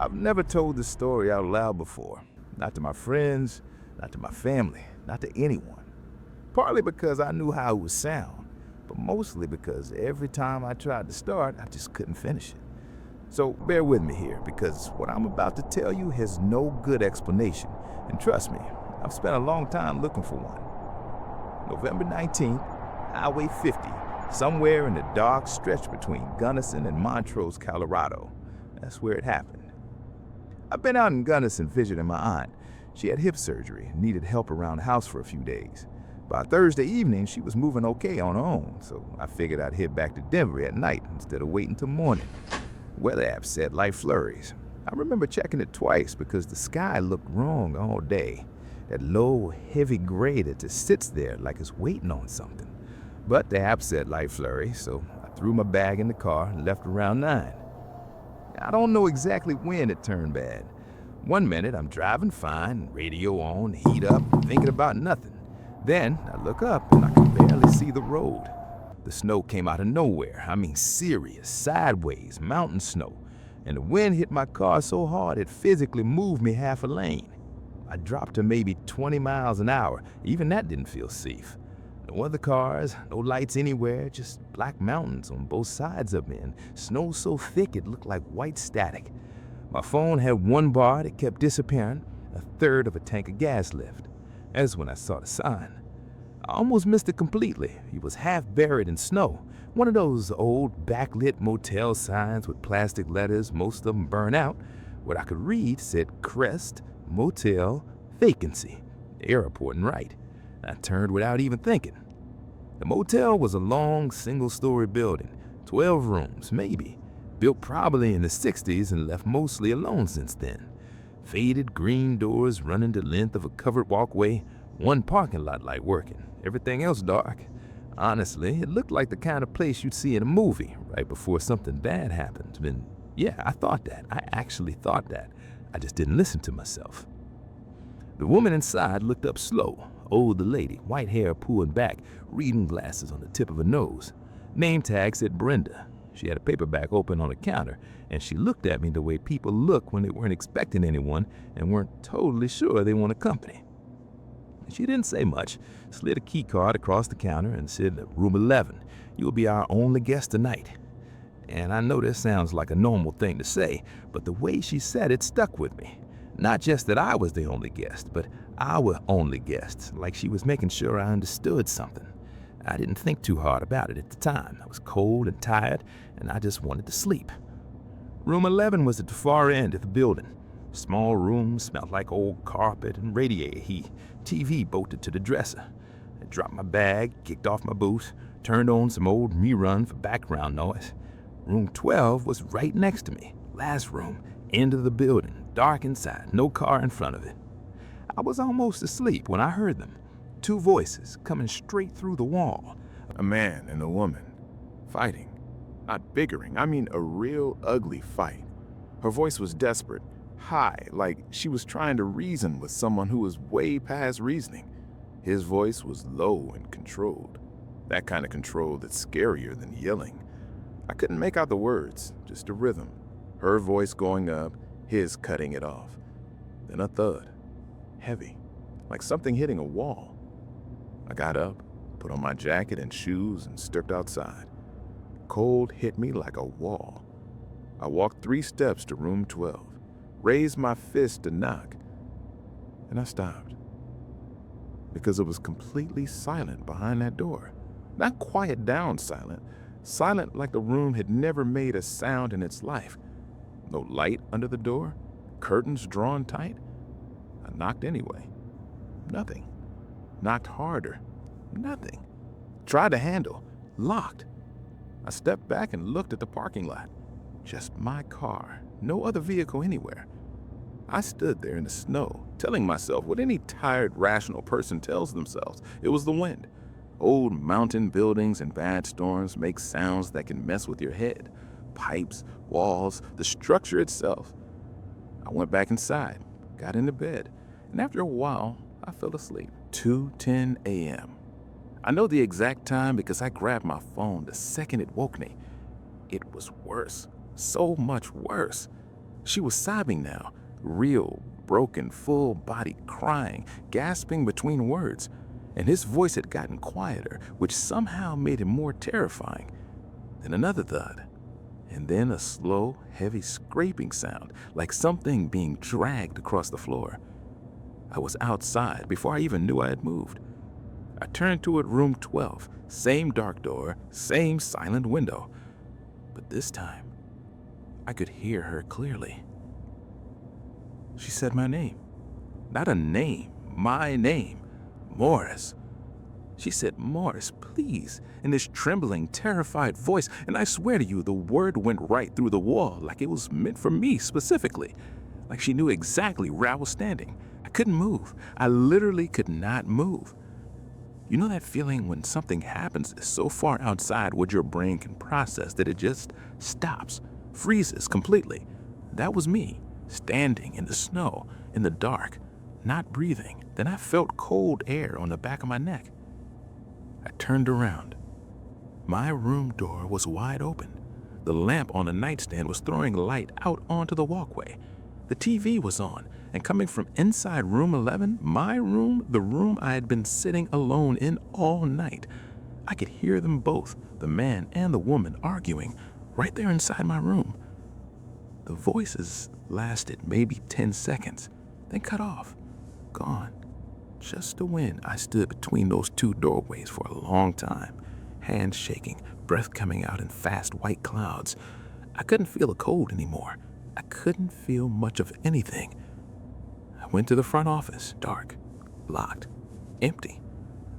I've never told this story out loud before. Not to my friends, not to my family, not to anyone. Partly because I knew how it would sound, but mostly because every time I tried to start, I just couldn't finish it. So bear with me here, because what I'm about to tell you has no good explanation. And trust me, I've spent a long time looking for one. November 19th, Highway 50, somewhere in the dark stretch between Gunnison and Montrose, Colorado. That's where it happened. I've been out in Gunnison visiting my aunt. She had hip surgery and needed help around the house for a few days. By Thursday evening, she was moving okay on her own, so I figured I'd head back to Denver at night instead of waiting till morning. Weather app said light flurries. I remember checking it twice because the sky looked wrong all day. That low, heavy gray that just sits there like it's waiting on something. But the app said light flurry, so I threw my bag in the car and left around 9. I don't know exactly when it turned bad. One minute I'm driving fine, radio on, heat up, thinking about nothing. Then I look up and I can barely see the road. The snow came out of nowhere. I mean serious, sideways, mountain snow. And the wind hit my car so hard it physically moved me half a lane. I dropped to maybe 20 miles an hour. Even that didn't feel safe. No other cars, no lights anywhere, just black mountains on both sides of me and snow so thick it looked like white static. My phone had one bar that kept disappearing, a third of a tank of gas left. That's when I saw the sign. I almost missed it completely. It was half buried in snow. One of those old backlit motel signs with plastic letters, most of them burned out. What I could read said Crest, Motel, Vacancy. The airport and right. I turned without even thinking. The motel was a long, single-story building, 12 rooms, maybe, built probably in the 60s and left mostly alone since then. Faded green doors running the length of a covered walkway, one parking lot light working, everything else dark. Honestly, it looked like the kind of place you'd see in a movie right before something bad happened. And yeah, I thought that. I actually thought that. I just didn't listen to myself. The woman inside looked up slow. Older lady, white hair pulled back, reading glasses on the tip of her nose. Name tag said Brenda. She had a paperback open on the counter, and she looked at me the way people look when they weren't expecting anyone and weren't totally sure they want company. She didn't say much, slid a key card across the counter and said, "Room 11, you'll be our only guest tonight." And I know this sounds like a normal thing to say, but the way she said it stuck with me. Not just that I was the only guest, but our only guest, like she was making sure I understood something. I didn't think too hard about it at the time. I was cold and tired, and I just wanted to sleep. Room 11 was at the far end of the building. Small room, smelled like old carpet and radiator heat. TV bolted to the dresser. I dropped my bag, kicked off my boots, turned on some old rerun for background noise. Room 12 was right next to me. Last room, end of the building, dark inside, no car in front of it. I was almost asleep when I heard them. Two voices coming straight through the wall. A man and a woman, fighting. Not bickering, I mean a real ugly fight. Her voice was desperate, high, like she was trying to reason with someone who was way past reasoning. His voice was low and controlled. That kind of control that's scarier than yelling. I couldn't make out the words, just a rhythm. Her voice going up, his cutting it off. Then a thud, heavy, like something hitting a wall. I got up, put on my jacket and shoes and stepped outside. Cold hit me like a wall. I walked 3 steps to room 12, raised my fist to knock, and I stopped. Because it was completely silent behind that door. Not quiet down silent, silent like the room had never made a sound in its life. No light under the door, curtains drawn tight. I knocked anyway. Nothing. Knocked harder. Nothing. Tried the handle. Locked. I stepped back and looked at the parking lot. Just my car. No other vehicle anywhere. I stood there in the snow, telling myself what any tired, rational person tells themselves. It was the wind. Old mountain buildings and bad storms make sounds that can mess with your head. Pipes, walls, the structure itself. I went back inside, got into bed, and after a while, I fell asleep. 2:10 a.m. I know the exact time because I grabbed my phone the second it woke me. It was worse, so much worse. She was sobbing now, real, broken, full body crying, gasping between words, and his voice had gotten quieter, which somehow made it more terrifying. Then another thud, and then a slow, heavy scraping sound, like something being dragged across the floor. I was outside before I even knew I had moved. I turned toward room 12, same dark door, same silent window. But this time, I could hear her clearly. She said my name. Not a name, my name. Morris. She said, "Morris, please," in this trembling, terrified voice, and I swear to you, the word went right through the wall, like it was meant for me specifically, like she knew exactly where I was standing. I couldn't move. I literally could not move. You know that feeling when something happens so far outside what your brain can process that it just stops, freezes completely? That was me, standing in the snow, in the dark, not breathing. Then I felt cold air on the back of my neck. I turned around. My room door was wide open. The lamp on the nightstand was throwing light out onto the walkway. The TV was on, and coming from inside room 11, my room, the room I had been sitting alone in all night, I could hear them both, the man and the woman, arguing right there inside my room. The voices lasted maybe 10 seconds, then cut off, gone. Just when I stood between those two doorways for a long time, hands shaking, breath coming out in fast white clouds. I couldn't feel the cold anymore. I couldn't feel much of anything. I went to the front office, dark, locked, empty.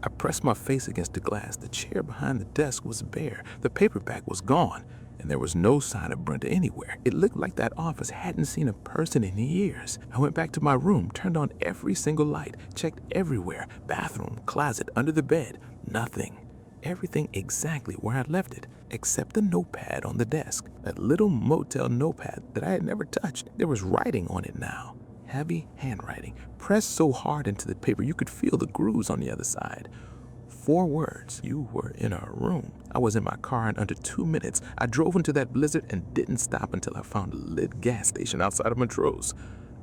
I pressed my face against the glass. The chair behind the desk was bare. The paperback was gone, and there was no sign of Brenda anywhere. It looked like that office hadn't seen a person in years. I went back to my room, turned on every single light, checked everywhere, bathroom, closet, under the bed, nothing. Everything exactly where I'd left it, except the notepad on the desk, that little Motel notepad that I had never touched. There was writing on it now, heavy handwriting, pressed so hard into the paper you could feel the grooves on the other side. 4 words. You were in our room. I was in my car in under 2 minutes. I drove into that blizzard and didn't stop until I found a lit gas station outside of Montrose.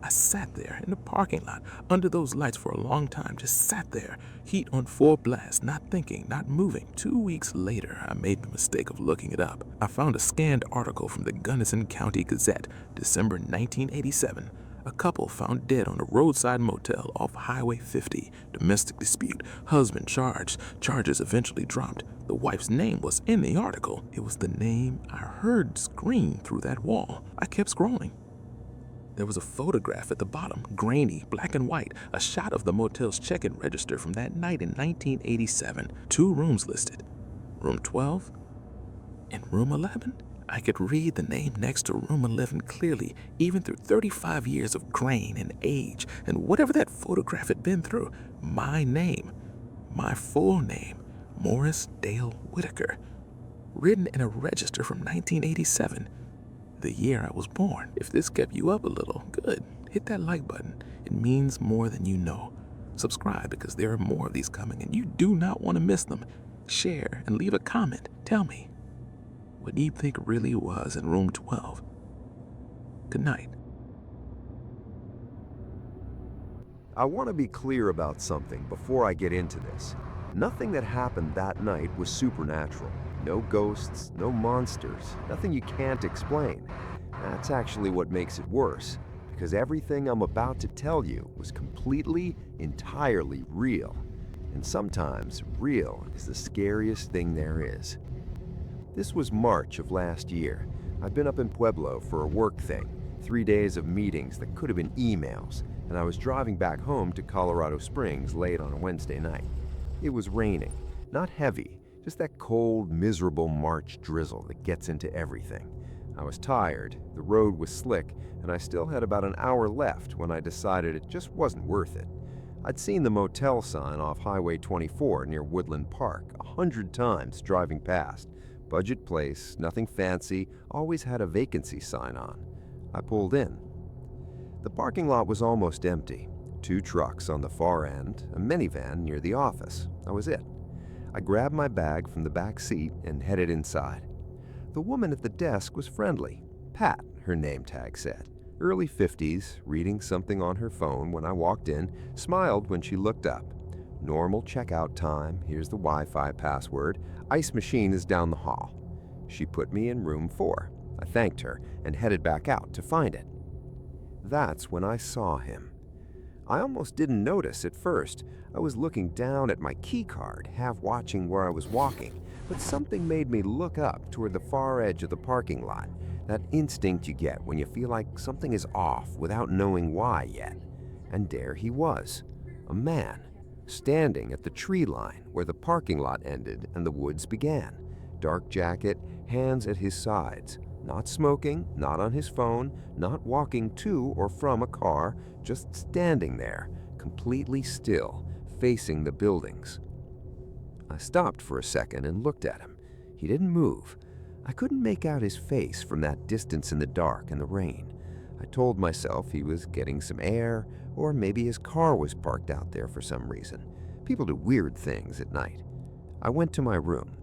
I sat there in the parking lot under those lights for a long time, just sat there, heat on full blast, not thinking, not moving. 2 weeks later, I made the mistake of looking it up. I found a scanned article from the Gunnison County Gazette, December 1987. A couple found dead on a roadside motel off Highway 50. Domestic dispute. Husband charged. Charges eventually dropped. The wife's name was in the article. It was the name I heard scream through that wall. I kept scrolling. There was a photograph at the bottom, grainy, black and white, a shot of the motel's check-in register from that night in 1987. 2 rooms listed. Room 12 and room 11. I could read the name next to room 11 clearly, even through 35 years of grain and age and whatever that photograph had been through. My name, my full name, Morris Dale Whitaker, written in a register from 1987, the year I was born. If this kept you up a little, good. Hit that like button. It means more than you know. Subscribe because there are more of these coming and you do not want to miss them. Share and leave a comment. Tell me, what do you think really was in room 12? Good night. I want to be clear about something before I get into this. Nothing that happened that night was supernatural. No ghosts, no monsters, nothing you can't explain. That's actually what makes it worse, because everything I'm about to tell you was completely, entirely real. And sometimes, real is the scariest thing there is. This was March of last year. I'd been up in Pueblo for a work thing, 3 days of meetings that could have been emails, and I was driving back home to Colorado Springs late on a Wednesday night. It was raining, not heavy, just that cold, miserable March drizzle that gets into everything. I was tired, the road was slick, and I still had about an hour left when I decided it just wasn't worth it. I'd seen the motel sign off Highway 24 near Woodland Park 100 times driving past. Budget place, nothing fancy, always had a vacancy sign on. I pulled in. The parking lot was almost empty. 2 trucks on the far end, a minivan near the office. That was it. I grabbed my bag from the back seat and headed inside. The woman at the desk was friendly. Pat, her name tag said. Early 50s, reading something on her phone when I walked in, smiled when she looked up. Normal checkout time, here's the Wi-Fi password, ice machine is down the hall. She put me in room 4. I thanked her and headed back out to find it. That's when I saw him. I almost didn't notice at first. I was looking down at my key card, half watching where I was walking, but something made me look up toward the far edge of the parking lot. That instinct you get when you feel like something is off without knowing why yet. And there he was, a man, standing at the tree line where the parking lot ended and the woods began. Dark jacket, hands at his sides. Not smoking, not on his phone, not walking to or from a car, just standing there, completely still, facing the buildings. I stopped for a second and looked at him. He didn't move. I couldn't make out his face from that distance in the dark and the rain. I told myself he was getting some air, or maybe his car was parked out there for some reason. People do weird things at night. I went to my room.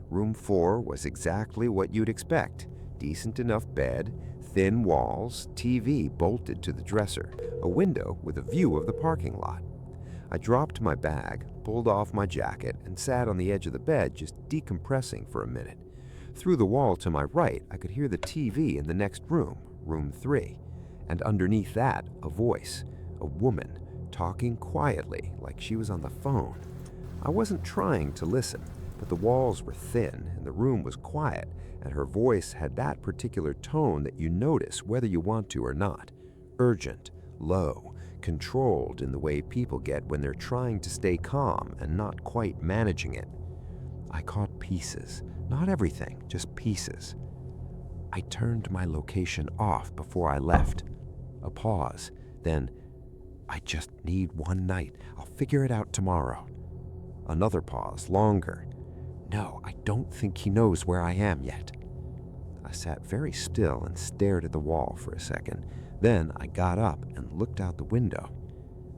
Room 4 was exactly what you'd expect. Decent enough bed, thin walls, TV bolted to the dresser, a window with a view of the parking lot. I dropped my bag, pulled off my jacket, and sat on the edge of the bed just decompressing for a minute. Through the wall to my right, I could hear the TV in the next room, room 3, and underneath that, a voice, a woman, talking quietly like she was on the phone. I wasn't trying to listen, but the walls were thin and the room was quiet, and her voice had that particular tone that you notice whether you want to or not. Urgent, low, controlled in the way people get when they're trying to stay calm and not quite managing it. I caught pieces, not everything, just pieces. I turned my location off before I left. A pause, then, I just need one night. I'll figure it out tomorrow. Another pause, longer. No, I don't think he knows where I am yet. I sat very still and stared at the wall for a second. Then I got up and looked out the window.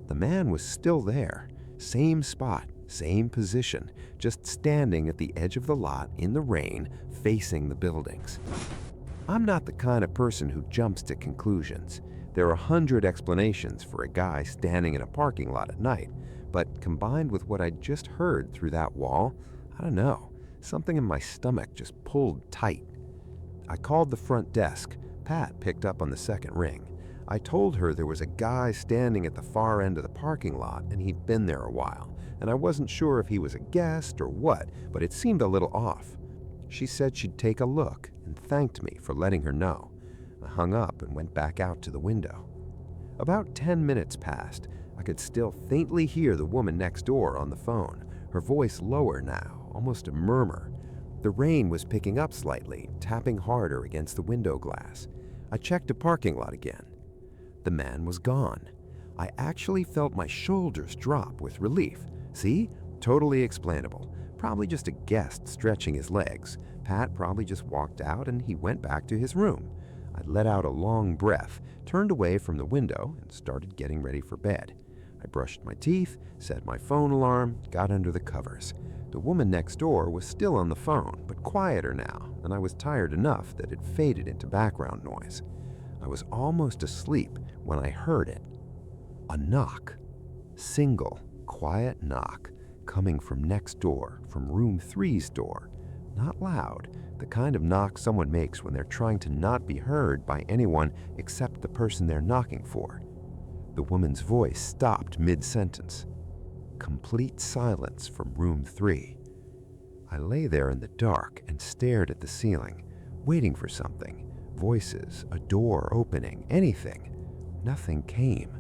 The man was still there, same spot, same position, just standing at the edge of the lot in the rain, facing the buildings. I'm not the kind of person who jumps to conclusions. There are 100 explanations for a guy standing in a parking lot at night, but combined with what I'd just heard through that wall, I don't know, something in my stomach just pulled tight. I called the front desk. Pat picked up on the second ring. I told her there was a guy standing at the far end of the parking lot and he'd been there a while, and I wasn't sure if he was a guest or what, but it seemed a little off. She said she'd take a look and thanked me for letting her know. I hung up and went back out to the window. About 10 minutes passed. I could still faintly hear the woman next door on the phone, her voice lower now, almost a murmur. The rain was picking up slightly, tapping harder against the window glass. I checked the parking lot again. The man was gone. I actually felt my shoulders drop with relief. See? Totally explainable. Probably just a guest stretching his legs. Pat probably just walked out and he went back to his room. I let out a long breath, turned away from the window, and started getting ready for bed. I brushed my teeth, set my phone alarm, got under the covers. The woman next door was still on the phone, but quieter now, and I was tired enough that it faded into background noise. I was almost asleep when I heard it. A knock. Single, quiet knock, coming from next door, from room 3's door. Not loud, the kind of knock someone makes when they're trying to not be heard by anyone except the person they're knocking for. The woman's voice stopped mid-sentence. Complete silence from room 3. I lay there in the dark and stared at the ceiling, waiting for something. Voices, a door opening, anything. Nothing came.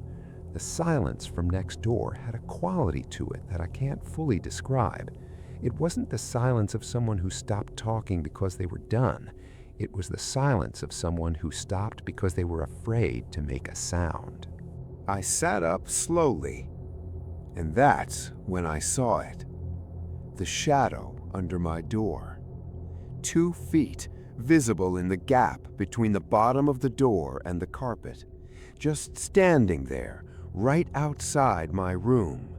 The silence from next door had a quality to it that I can't fully describe. It wasn't the silence of someone who stopped talking because they were done. It was the silence of someone who stopped because they were afraid to make a sound. I sat up slowly, and that's when I saw it. The shadow under my door. 2 feet visible in the gap between the bottom of the door and the carpet. Just standing there, right outside my room.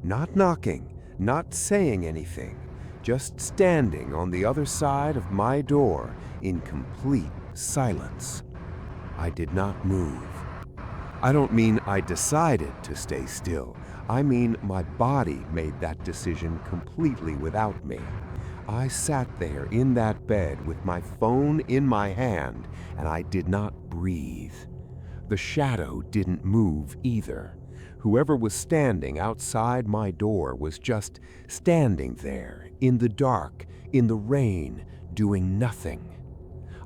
Not knocking, not saying anything. Just standing on the other side of my door in complete silence. I did not move. I don't mean I decided to stay still. I mean my body made that decision completely without me. I sat there in that bed with my phone in my hand, and I did not breathe. The shadow didn't move either. Whoever was standing outside my door was just standing there, in the dark, in the rain, doing nothing.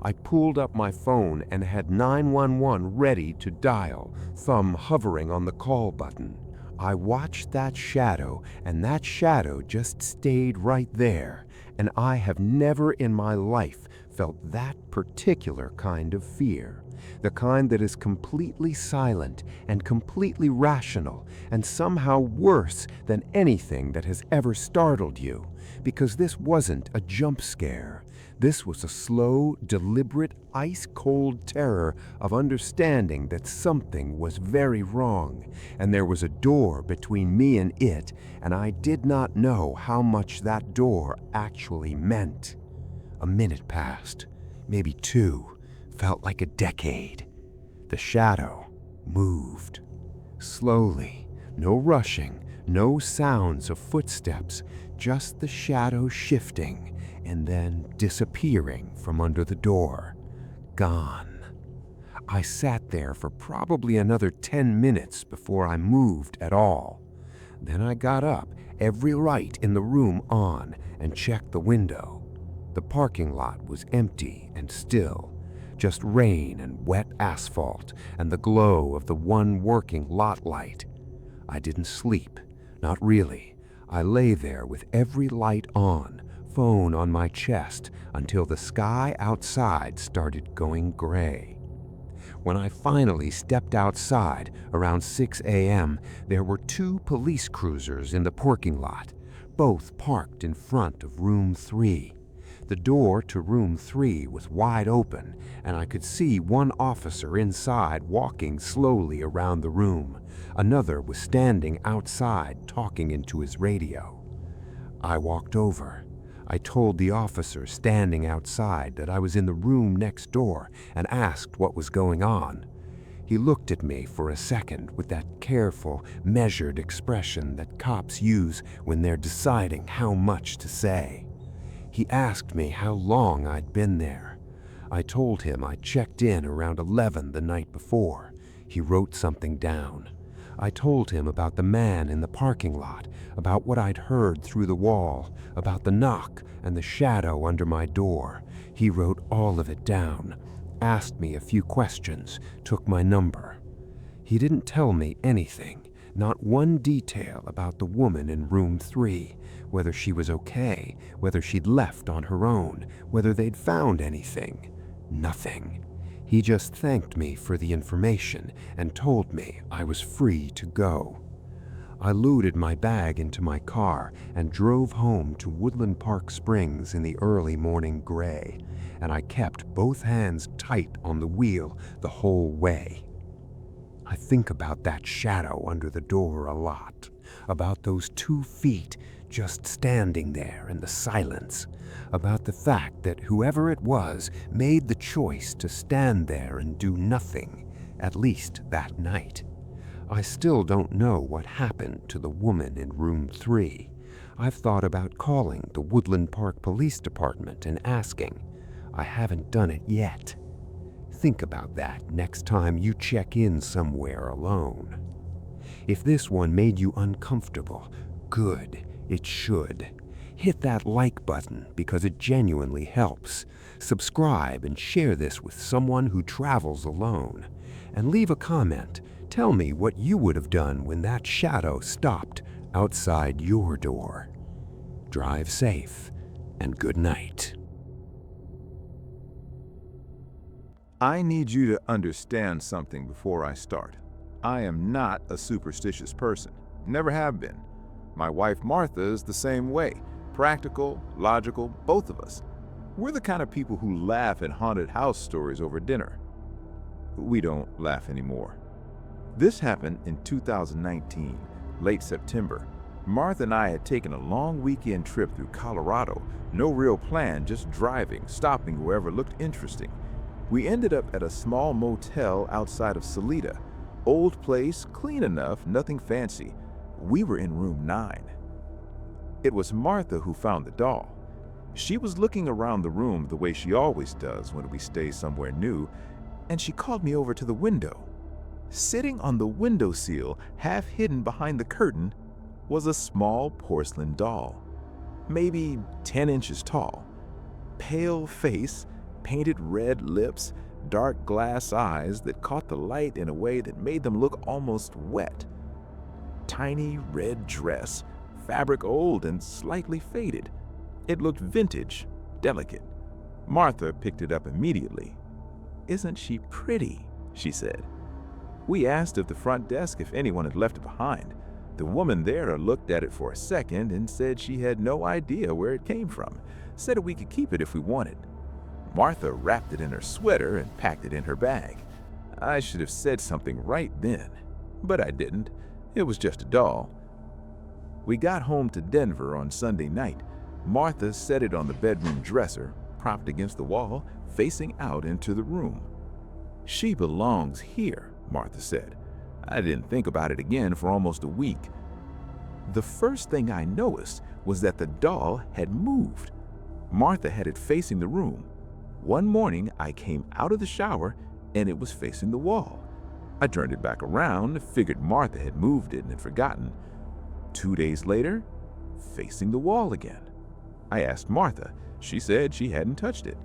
I pulled up my phone and had 911 ready to dial, thumb hovering on the call button. I watched that shadow, and that shadow just stayed right there, and I have never in my life felt that particular kind of fear. The kind that is completely silent and completely rational and somehow worse than anything that has ever startled you, because this wasn't a jump scare. This was a slow, deliberate, ice-cold terror of understanding that something was very wrong, and there was a door between me and it, and I did not know how much that door actually meant. A minute passed, maybe two, felt like a decade. The shadow moved. Slowly, no rushing, no sounds of footsteps, just the shadow shifting and then disappearing from under the door. Gone. I sat there for probably another 10 minutes before I moved at all. Then I got up, every light in the room on, and checked the window. The parking lot was empty and still. Just rain and wet asphalt and the glow of the one working lot light. I didn't sleep, not really. I lay there with every light on, phone on my chest, until the sky outside started going gray. When I finally stepped outside around 6 a.m., there were 2 police cruisers in the parking lot, both parked in front of room 3. The door to room 3 was wide open, and I could see one officer inside walking slowly around the room. Another was standing outside talking into his radio. I walked over. I told the officer standing outside that I was in the room next door and asked what was going on. He looked at me for a second with that careful, measured expression that cops use when they're deciding how much to say. He asked me how long I'd been there. I told him I checked in around 11 the night before. He wrote something down. I told him about the man in the parking lot, about what I'd heard through the wall, about the knock and the shadow under my door. He wrote all of it down, asked me a few questions, took my number. He didn't tell me anything, not one detail about the woman in room 3. Whether she was okay, whether she'd left on her own, whether they'd found anything. Nothing. He just thanked me for the information and told me I was free to go. I loaded my bag into my car and drove home to Woodland Park Springs in the early morning gray, and I kept both hands tight on the wheel the whole way. I think about that shadow under the door a lot, about those 2 feet just standing there in the silence, about the fact that whoever it was made the choice to stand there and do nothing, at least that night. I still don't know what happened to the woman in room 3. I've thought about calling the Woodland Park Police Department and asking. I haven't done it yet. Think about that next time you check in somewhere alone. If this one made you uncomfortable, good. It should. Hit that like button because it genuinely helps. Subscribe and share this with someone who travels alone. And leave a comment. Tell me what you would have done when that shadow stopped outside your door. Drive safe and good night. I need you to understand something before I start. I am not a superstitious person. Never have been. My wife Martha is the same way. Practical, logical, both of us. We're the kind of people who laugh at haunted house stories over dinner. We don't laugh anymore. This happened in 2019, late September. Martha and I had taken a long weekend trip through Colorado. No real plan, just driving, stopping wherever looked interesting. We ended up at a small motel outside of Salida. Old place, clean enough, nothing fancy. We were in room 9. It was Martha who found the doll. She was looking around the room the way she always does when we stay somewhere new, and she called me over to the window. Sitting on the windowsill, half hidden behind the curtain, was a small porcelain doll, maybe 10 inches tall. Pale face, painted red lips, dark glass eyes that caught the light in a way that made them look almost wet. Tiny red dress, fabric old and slightly faded. It looked vintage, delicate. Martha picked it up immediately. "Isn't she pretty?" she said. We asked at the front desk if anyone had left it behind. The woman there looked at it for a second and said she had no idea where it came from, said we could keep it if we wanted. Martha wrapped it in her sweater and packed it in her bag. I should have said something right then, but I didn't. It was just a doll. We got home to Denver on Sunday night. Martha set it on the bedroom dresser, propped against the wall, facing out into the room. "She belongs here," Martha said. I didn't think about it again for almost a week. The first thing I noticed was that the doll had moved. Martha had it facing the room. One morning, I came out of the shower and it was facing the wall. I turned it back around, figured Martha had moved it and had forgotten. 2 days later, facing the wall again. I asked Martha. She said she hadn't touched it.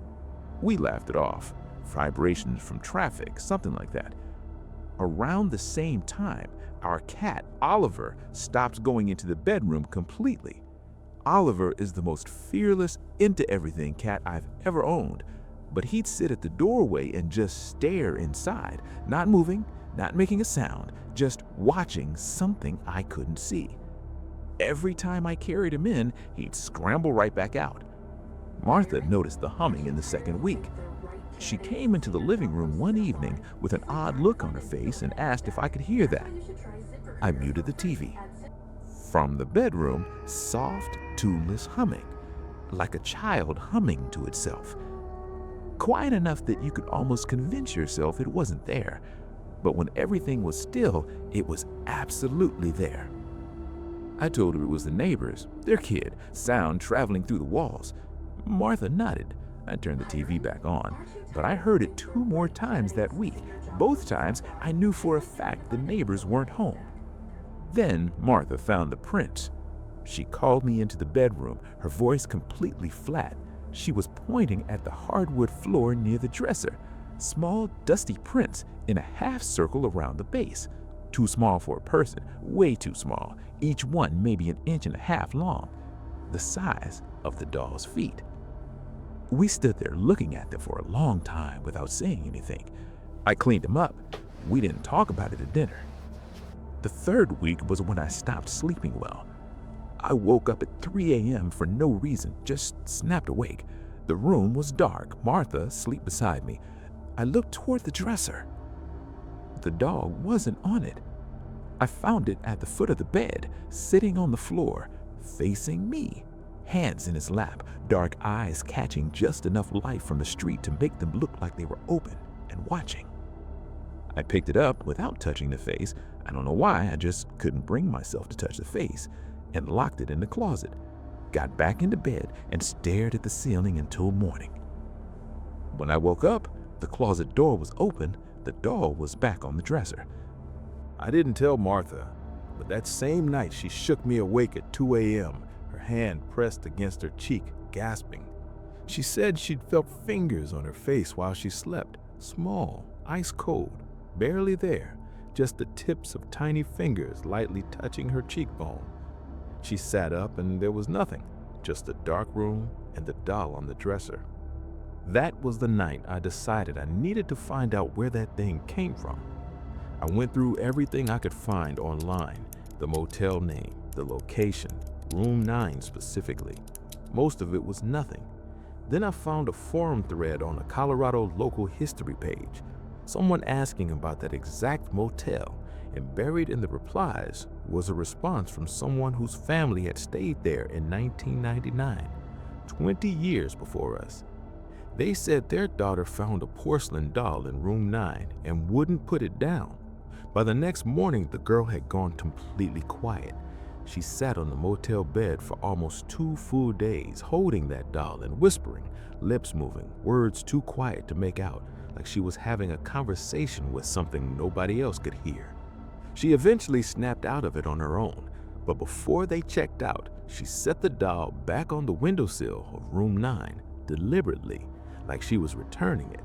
We laughed it off. Vibrations from traffic, something like that. Around the same time, our cat, Oliver, stopped going into the bedroom completely. Oliver is the most fearless, into-everything cat I've ever owned, but he'd sit at the doorway and just stare inside, not moving, not making a sound, just watching something I couldn't see. Every time I carried him in, he'd scramble right back out. Martha noticed the humming in the second week. She came into the living room one evening with an odd look on her face and asked if I could hear that. I muted the TV. From the bedroom, soft, tuneless humming, like a child humming to itself. Quiet enough that you could almost convince yourself it wasn't there, but when everything was still, it was absolutely there. I told her it was the neighbors, their kid, sound traveling through the walls. Martha nodded. I turned the TV back on, but I heard it 2 more times that week. Both times, I knew for a fact the neighbors weren't home. Then Martha found the prints. She called me into the bedroom, her voice completely flat. She was pointing at the hardwood floor near the dresser. Small, dusty prints in a half circle around the base. Too small for a person, way too small, each one maybe 1.5 inches long. The size of the doll's feet. We stood there looking at them for a long time without saying anything. I cleaned them up. We didn't talk about it at dinner. The 3rd week was when I stopped sleeping well. I woke up at 3 a.m. for no reason, just snapped awake. The room was dark, Martha asleep beside me. I looked toward the dresser. The doll wasn't on it. I found it at the foot of the bed, sitting on the floor, facing me. Hands in his lap, dark eyes catching just enough light from the street to make them look like they were open and watching. I picked it up without touching the face. I don't know why, I just couldn't bring myself to touch the face, and locked it in the closet. Got back into bed and stared at the ceiling until morning. When I woke up, the closet door was open, the doll was back on the dresser. I didn't tell Martha, but that same night she shook me awake at 2 a.m., her hand pressed against her cheek, gasping. She said she'd felt fingers on her face while she slept, small, ice cold, barely there, just the tips of tiny fingers lightly touching her cheekbone. She sat up and there was nothing, just the dark room and the doll on the dresser. That was the night I decided I needed to find out where that thing came from. I went through everything I could find online, the motel name, the location, room 9 specifically. Most of it was nothing. Then I found a forum thread on a Colorado local history page, someone asking about that exact motel, and buried in the replies was a response from someone whose family had stayed there in 1999, 20 years before us. They said their daughter found a porcelain doll in room 9 and wouldn't put it down. By the next morning, the girl had gone completely quiet. She sat on the motel bed for almost 2 full days, holding that doll and whispering, lips moving, words too quiet to make out, like she was having a conversation with something nobody else could hear. She eventually snapped out of it on her own, but before they checked out, she set the doll back on the windowsill of room 9, deliberately, like she was returning it.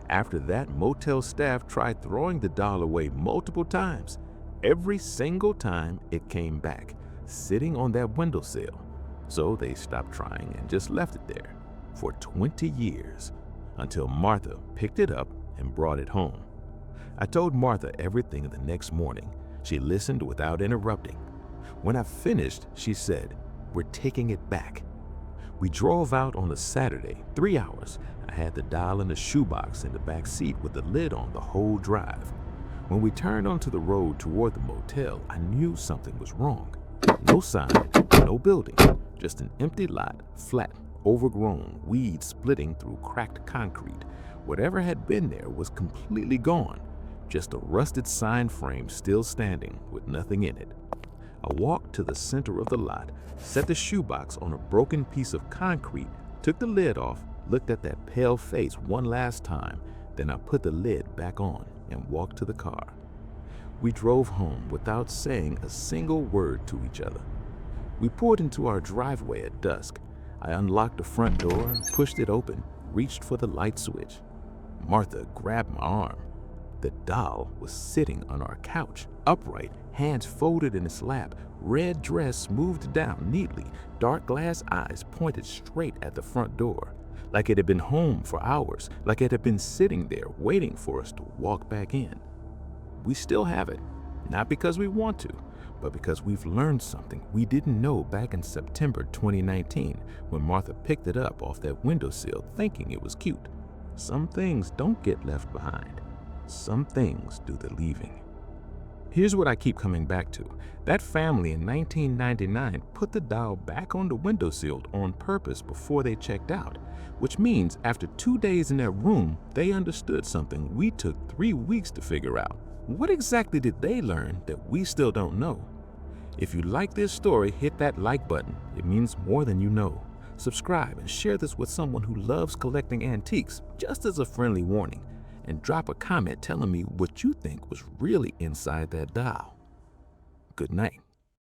After that, motel staff tried throwing the doll away multiple times. Every single time it came back, sitting on that windowsill. So they stopped trying and just left it there for 20 years, until Martha picked it up and brought it home. I told Martha everything the next morning. She listened without interrupting. When I finished, she said, "We're taking it back." We drove out on a Saturday, 3 hours. I had the doll in a shoebox in the back seat with the lid on the whole drive. When we turned onto the road toward the motel, I knew something was wrong. No sign, no building, just an empty lot, flat, overgrown, weeds splitting through cracked concrete. Whatever had been there was completely gone, just a rusted sign frame still standing with nothing in it. I walked to the center of the lot, set the shoebox on a broken piece of concrete, took the lid off, looked at that pale face one last time, then I put the lid back on and walked to the car. We drove home without saying a single word to each other. We pulled into our driveway at dusk. I unlocked the front door, pushed it open, reached for the light switch. Martha grabbed my arm. The doll was sitting on our couch, upright, hands folded in its lap, red dress smoothed down neatly, dark glass eyes pointed straight at the front door, like it had been home for hours, like it had been sitting there waiting for us to walk back in. We still have it, not because we want to, but because we've learned something we didn't know back in September 2019 when Martha picked it up off that windowsill thinking it was cute. Some things don't get left behind. Some things do the leaving. Here's what I keep coming back to. That family in 1999 put the doll back on the windowsill on purpose before they checked out, which means after 2 days in that room, they understood something we took 3 weeks to figure out. What exactly did they learn that we still don't know? If you like this story, hit that like button. It means more than you know. Subscribe and share this with someone who loves collecting antiques, just as a friendly warning. And drop a comment telling me what you think was really inside that doll. Good night.